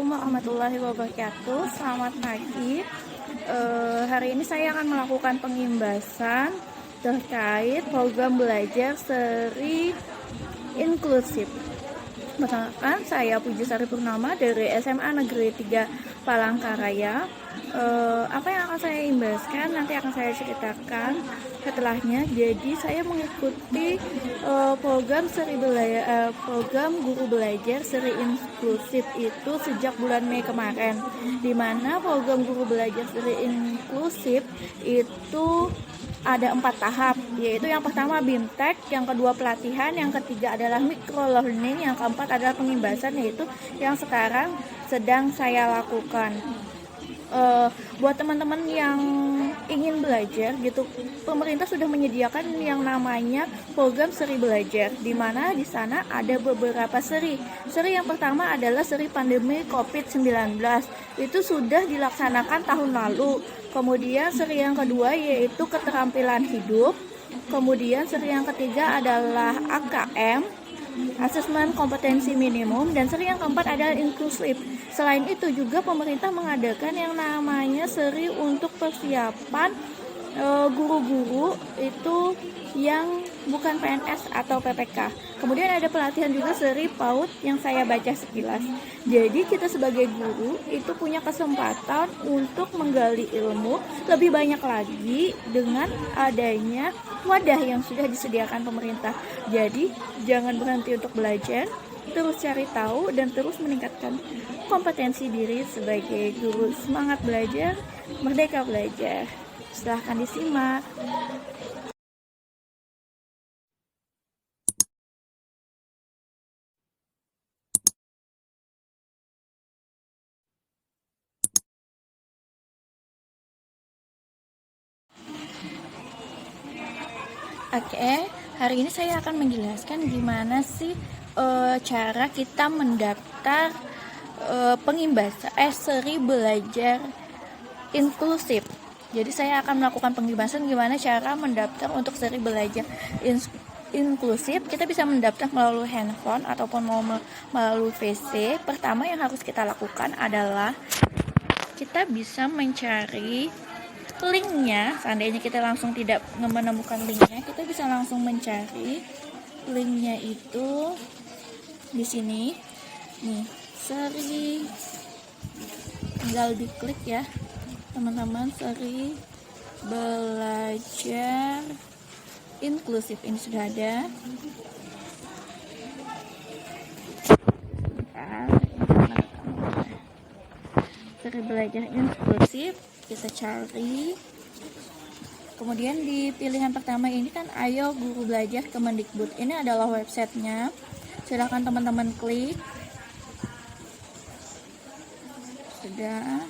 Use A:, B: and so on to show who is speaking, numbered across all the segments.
A: Assalamualaikum warahmatullahi wabarakatuh. Selamat pagi. Hari ini saya akan melakukan pengimbasan terkait program belajar seri inklusif. Perkenalkan, saya Pujisari Purnama dari SMA Negeri 3 Palangkaraya. Apa yang akan saya imbaskan nanti akan saya ceritakan setelahnya. Jadi saya mengikuti program guru belajar seri inklusif itu sejak bulan Mei kemarin, di mana program guru belajar seri inklusif itu ada 4 tahap, yaitu yang pertama BIMTEK, yang kedua pelatihan, yang ketiga adalah micro learning, yang keempat adalah pengimbasan, yaitu yang sekarang sedang saya lakukan. Buat teman-teman yang ingin belajar gitu, pemerintah sudah menyediakan yang namanya program seri belajar, di mana di sana ada beberapa seri. Seri yang pertama adalah seri pandemi COVID-19, itu sudah dilaksanakan tahun lalu. Kemudian seri yang kedua yaitu keterampilan hidup. Kemudian seri yang ketiga adalah AKM, asesmen kompetensi minimum, dan seri yang keempat adalah inklusif. Selain itu juga pemerintah mengadakan yang namanya seri untuk persiapan guru-guru itu yang bukan PNS atau PPK. Kemudian ada pelatihan juga seri PAUD yang saya baca sekilas. Jadi kita sebagai guru itu punya kesempatan untuk menggali ilmu lebih banyak lagi dengan adanya wadah yang sudah disediakan pemerintah. Jadi jangan berhenti untuk belajar, terus cari tahu dan terus meningkatkan kompetensi diri sebagai guru. Semangat belajar, merdeka belajar. Silahkan disimak. Oke, hari ini saya akan menjelaskan gimana sih cara kita mendaftar pengimbasan seri belajar inklusif. Jadi saya akan melakukan pengimbasan gimana cara mendaftar untuk seri belajar inklusif. Kita bisa mendaftar melalui handphone ataupun melalui PC. Pertama yang harus kita lakukan adalah kita bisa mencari linknya. Seandainya kita langsung tidak menemukan linknya, kita bisa langsung mencari linknya itu di sini. Nih, seri, tinggal diklik ya teman-teman, seri belajar inklusif ini sudah ada. Seri belajar inklusif kita cari. Kemudian di pilihan pertama ini kan Ayo Guru Belajar Kemendikbud. Ini adalah websitenya. Silahkan teman-teman klik. Sudah.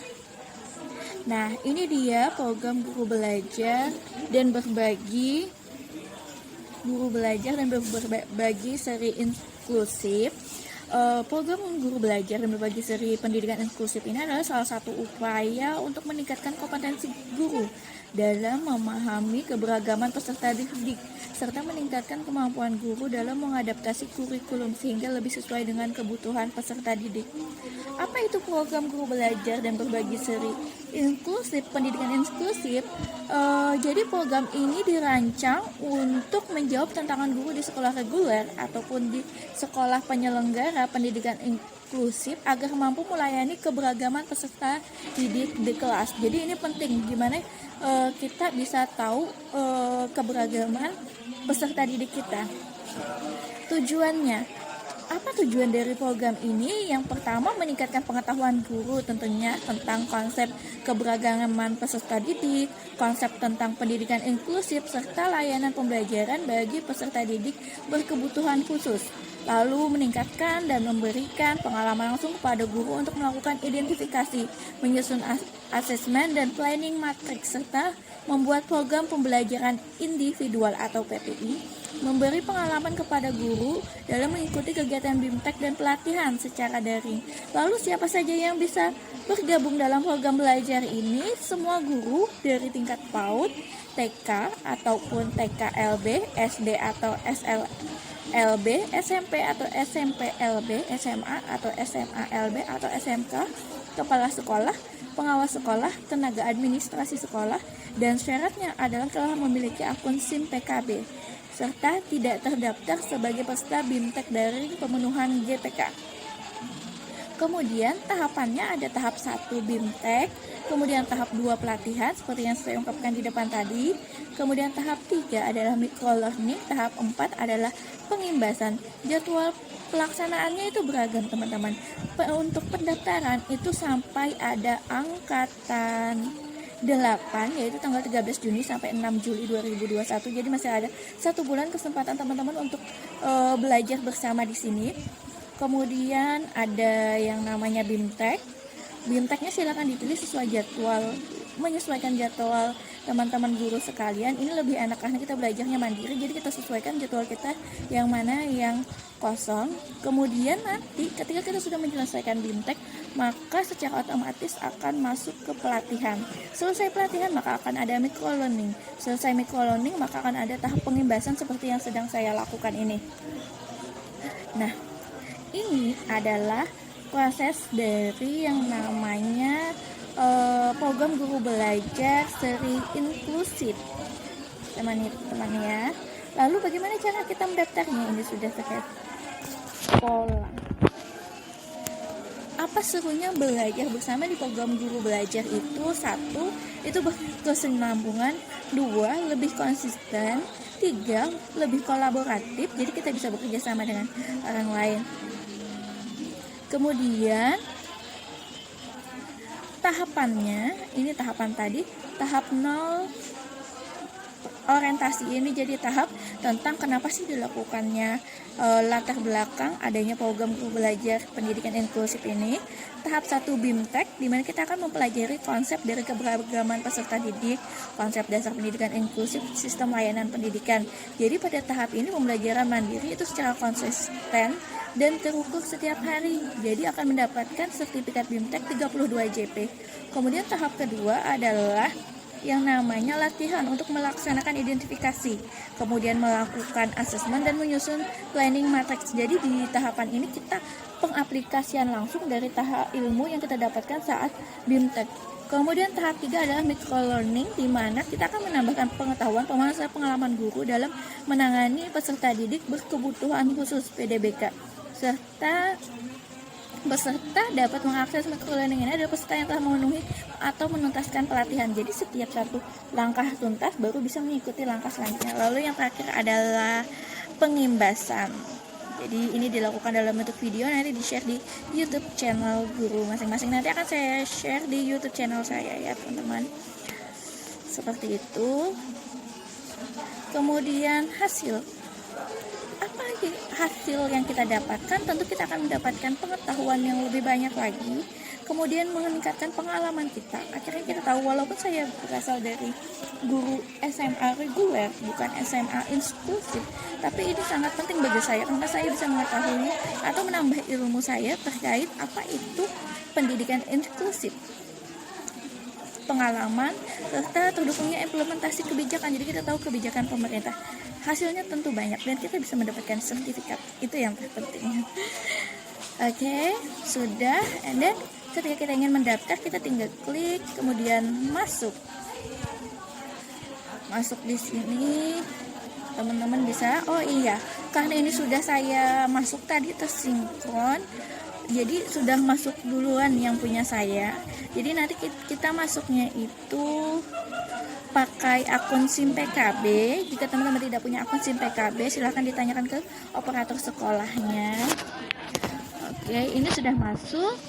A: Nah, ini dia program guru belajar dan berbagi seri inklusif. Program guru belajar dan berbagi seri pendidikan inklusif ini adalah salah satu upaya untuk meningkatkan kompetensi guru dalam memahami keberagaman peserta didik serta meningkatkan kemampuan guru dalam mengadaptasi kurikulum sehingga lebih sesuai dengan kebutuhan peserta didik. Apa itu program guru belajar dan berbagi seri inklusif, pendidikan inklusif? Jadi program ini dirancang untuk menjawab tantangan guru di sekolah reguler ataupun di sekolah penyelenggara pendidikan inklusif agar mampu melayani keberagaman peserta didik di kelas. Jadi ini penting gimana kita bisa tahu keberagaman peserta didik kita. Tujuannya, apa tujuan dari program ini? Yang pertama, meningkatkan pengetahuan guru tentunya tentang konsep keberagaman peserta didik, konsep tentang pendidikan inklusif, serta layanan pembelajaran bagi peserta didik berkebutuhan khusus. Lalu meningkatkan dan memberikan pengalaman langsung kepada guru untuk melakukan identifikasi, menyusun asesmen dan planning matriks, serta membuat program pembelajaran individual atau PPI, memberi pengalaman kepada guru dalam mengikuti kegiatan BIMTEK dan pelatihan secara daring. Lalu siapa saja yang bisa bergabung dalam program belajar ini? Semua guru dari tingkat PAUD, TK ataupun TKLB, SD atau SL LB, SMP atau SMP LB, SMA atau SMA LB atau SMK, kepala sekolah, pengawas sekolah, tenaga administrasi sekolah, dan syaratnya adalah telah memiliki akun SIM PKB serta tidak terdaftar sebagai peserta BIMTEK dari pemenuhan GPK. Kemudian tahapannya ada tahap 1 BIMTEK, kemudian tahap 2 pelatihan seperti yang saya ungkapkan di depan tadi, kemudian tahap 3 adalah microlearning, tahap 4 adalah pengimbasan. Jadwal pelaksanaannya itu beragam teman-teman. Untuk pendaftaran itu sampai ada angkatan 8 yaitu tanggal 13 Juni sampai 6 Juli 2021. Jadi masih ada 1 bulan kesempatan teman-teman untuk belajar bersama di sini. Kemudian ada yang namanya BIMTEK. BIMTEKnya silakan dipilih sesuai jadwal, menyesuaikan jadwal teman-teman guru sekalian. Ini lebih enak karena kita belajarnya mandiri, jadi kita sesuaikan jadwal kita yang mana yang kosong. Kemudian nanti ketika kita sudah menyelesaikan BIMTEK, maka secara otomatis akan masuk ke pelatihan. Selesai pelatihan maka akan ada microlearning. Selesai microlearning maka akan ada tahap pengimbasan seperti yang sedang saya lakukan ini. Nah, ini adalah proses dari yang namanya program guru belajar seri inklusif, teman-teman ya. Lalu bagaimana cara kita mendaftarnya? Ini sudah terkait sekolah. Apa serunya belajar bersama di program guru belajar itu? 1. Itu berkesinambungan. 2. Lebih konsisten. 3. Lebih kolaboratif, jadi kita bisa bekerja sama dengan orang lain. Kemudian tahapannya, ini tahapan tadi, tahap 0 orientasi. Ini jadi tahap tentang kenapa sih dilakukannya latar belakang adanya program guru belajar pendidikan inklusif ini. Tahap 1 BIMTEK, di mana kita akan mempelajari konsep dari keberagaman peserta didik, konsep dasar pendidikan inklusif, sistem layanan pendidikan. Jadi pada tahap ini pembelajaran mandiri itu secara konsisten dan terukur setiap hari. Jadi akan mendapatkan sertifikat BIMTEK 32 JP. Kemudian tahap kedua adalah yang namanya latihan untuk melaksanakan identifikasi, kemudian melakukan asesmen dan menyusun planning matrix. Jadi di tahapan ini kita pengaplikasian langsung dari tahap ilmu yang kita dapatkan saat BIMTEK. Kemudian tahap 3 adalah microlearning, di mana kita akan menambahkan pengetahuan, pengalaman guru dalam menangani peserta didik berkebutuhan khusus PDBK, serta peserta dapat mengakses microlearning ini adalah peserta yang telah memenuhi atau menuntaskan pelatihan. Jadi setiap satu langkah tuntas baru bisa mengikuti langkah selanjutnya. Lalu yang terakhir adalah pengimbasan. Jadi ini dilakukan dalam bentuk video, nanti di-share di YouTube channel guru masing-masing. Nanti akan saya share di YouTube channel saya ya teman-teman. Seperti itu. Kemudian hasil. Apa hasil yang kita dapatkan? Tentu kita akan mendapatkan pengetahuan yang lebih banyak lagi, kemudian meningkatkan pengalaman kita. Akhirnya kita tahu, walaupun saya berasal dari guru SMA reguler, bukan SMA inklusif, tapi ini sangat penting bagi saya karena saya bisa mengetahui atau menambah ilmu saya terkait apa itu pendidikan inklusif, pengalaman, serta terdukungnya implementasi kebijakan. Jadi kita tahu kebijakan pemerintah. Hasilnya tentu banyak dan kita bisa mendapatkan sertifikat. Itu yang terpenting. Oke, sudah. And then ketika kita ingin mendaftar, kita tinggal klik, kemudian masuk. Masuk di sini, teman-teman bisa. Oh iya, karena ini sudah saya masuk tadi tersinkron. Jadi sudah masuk duluan yang punya saya. Jadi nanti kita masuknya itu pakai akun SIM PKB. Jika teman-teman tidak punya akun SIM PKB, silahkan ditanyakan ke operator sekolahnya. Oke, ini sudah masuk.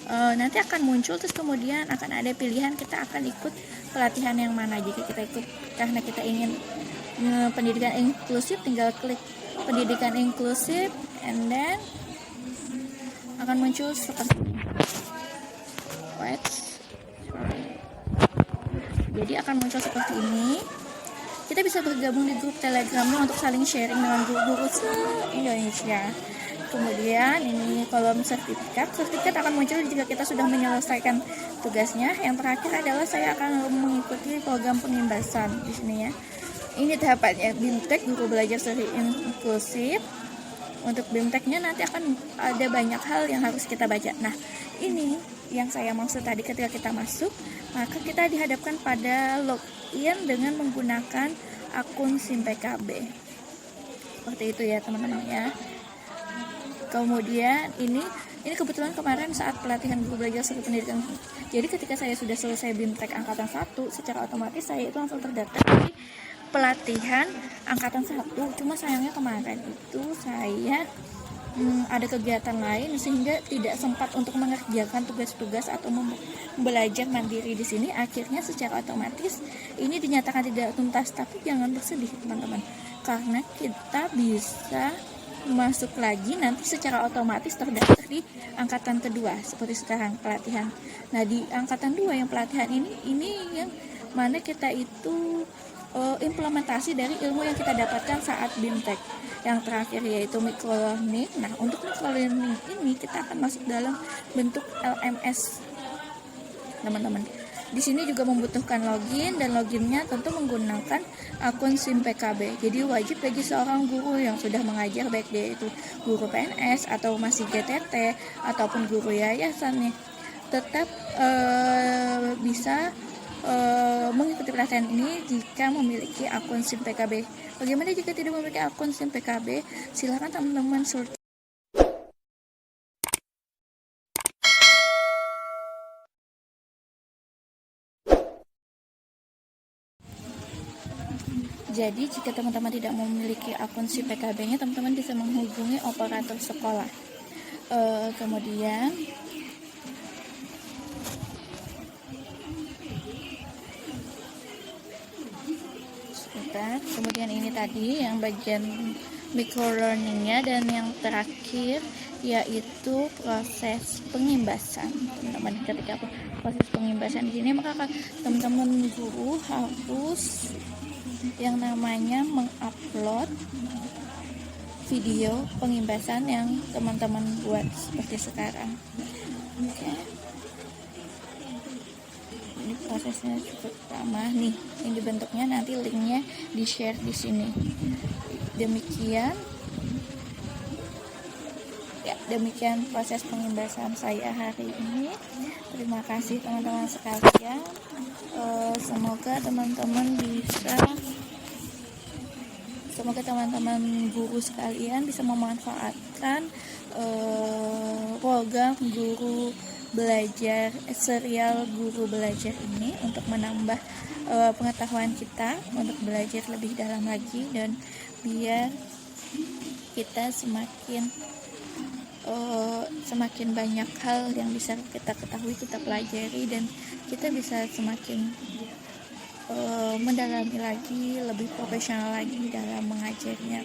A: Nanti akan muncul, terus kemudian akan ada pilihan kita akan ikut pelatihan yang mana. Jika kita ikut karena kita ingin pendidikan inklusif, tinggal klik pendidikan inklusif, and then akan muncul seperti ini. Jadi akan muncul seperti ini. Kita bisa bergabung di grup Telegramnya untuk saling sharing dengan guru-guru se-Indonesia. Kemudian ini kolom sertifikat. Sertifikat akan muncul jika kita sudah menyelesaikan tugasnya. Yang terakhir adalah saya akan mengikuti program pengimbasan di sini ya. Ini tahapannya BIMTEK, guru belajar seri inklusif. Untuk BIMTEK-nya nanti akan ada banyak hal yang harus kita baca. Nah, ini yang saya maksud tadi, ketika kita masuk, maka kita dihadapkan pada login dengan menggunakan akun SIM PKB. Seperti itu ya teman-teman ya. Kemudian ini kebetulan kemarin saat pelatihan guru belajar seri pendidikan. Jadi ketika saya sudah selesai BIMTEK angkatan 1, secara otomatis saya itu langsung terdaftar di pelatihan angkatan 1. Cuma sayangnya kemarin itu saya ada kegiatan lain sehingga tidak sempat untuk mengerjakan tugas-tugas atau belajar mandiri di sini. Akhirnya secara otomatis ini dinyatakan tidak tuntas. Tapi jangan bersedih teman-teman, karena kita bisa masuk lagi nanti secara otomatis terdaftar di angkatan kedua seperti sekarang pelatihan. Nah, di angkatan 2 yang pelatihan ini yang mana kita itu implementasi dari ilmu yang kita dapatkan saat BIMTEK. Yang terakhir yaitu microlearning. Nah, untuk microlearning ini kita akan masuk dalam bentuk LMS teman-teman. Di sini juga membutuhkan login, dan loginnya tentu menggunakan akun SIM PKB. Jadi wajib bagi seorang guru yang sudah mengajar, baik dia itu guru PNS atau masih GTT ataupun guru yayasan nih, tetap bisa mengikuti pelatihan ini jika memiliki akun SIM PKB. Bagaimana jika tidak memiliki akun SIM PKB? Silakan teman-teman search. Jadi jika teman-teman tidak memiliki akun SIM PKB-nya, teman-teman bisa menghubungi operator sekolah. Kemudian kemudian ini tadi yang bagian microlearning-nya, dan yang terakhir yaitu proses pengimbasan. Teman-teman, ketika proses pengimbasan di sini, maka teman-teman guru harus yang namanya mengupload video pengimbasan yang teman-teman buat seperti sekarang. Oke. Ini prosesnya cukup lama nih. Ini bentuknya nanti linknya di share di sini. Demikian proses pengimbasan saya hari ini. Terima kasih teman-teman sekalian. Semoga teman-teman guru sekalian bisa memanfaatkan program guru belajar, serial guru belajar ini untuk menambah pengetahuan kita, untuk belajar lebih dalam lagi, dan biar kita semakin banyak hal yang bisa kita ketahui, kita pelajari, dan kita bisa semakin mendalami lagi, lebih profesional lagi dalam mengajarnya.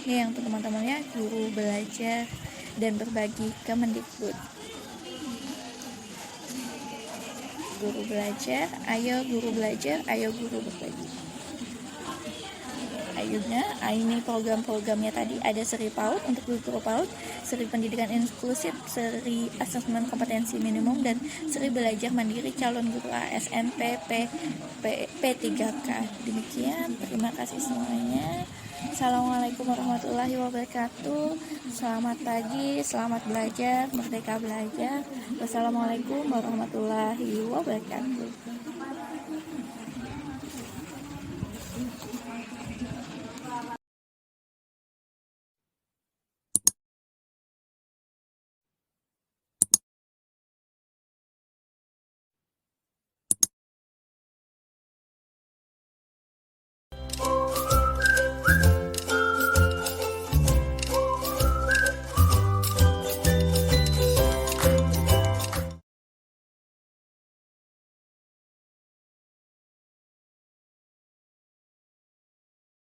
A: Ini yang teman-teman ya, guru belajar dan berbagi Kemendikbud. Guru belajar, ayo guru belajar, ayo guru berbagi. Ayunya, ini program-programnya tadi ada seri PAUD untuk guru PAUD, seri pendidikan inklusif, seri asesmen kompetensi minimum, dan seri belajar mandiri calon guru ASN P3K. Demikian, terima kasih semuanya. Assalamualaikum warahmatullahi wabarakatuh. Selamat pagi, selamat belajar, merdeka belajar. Wassalamualaikum warahmatullahi wabarakatuh.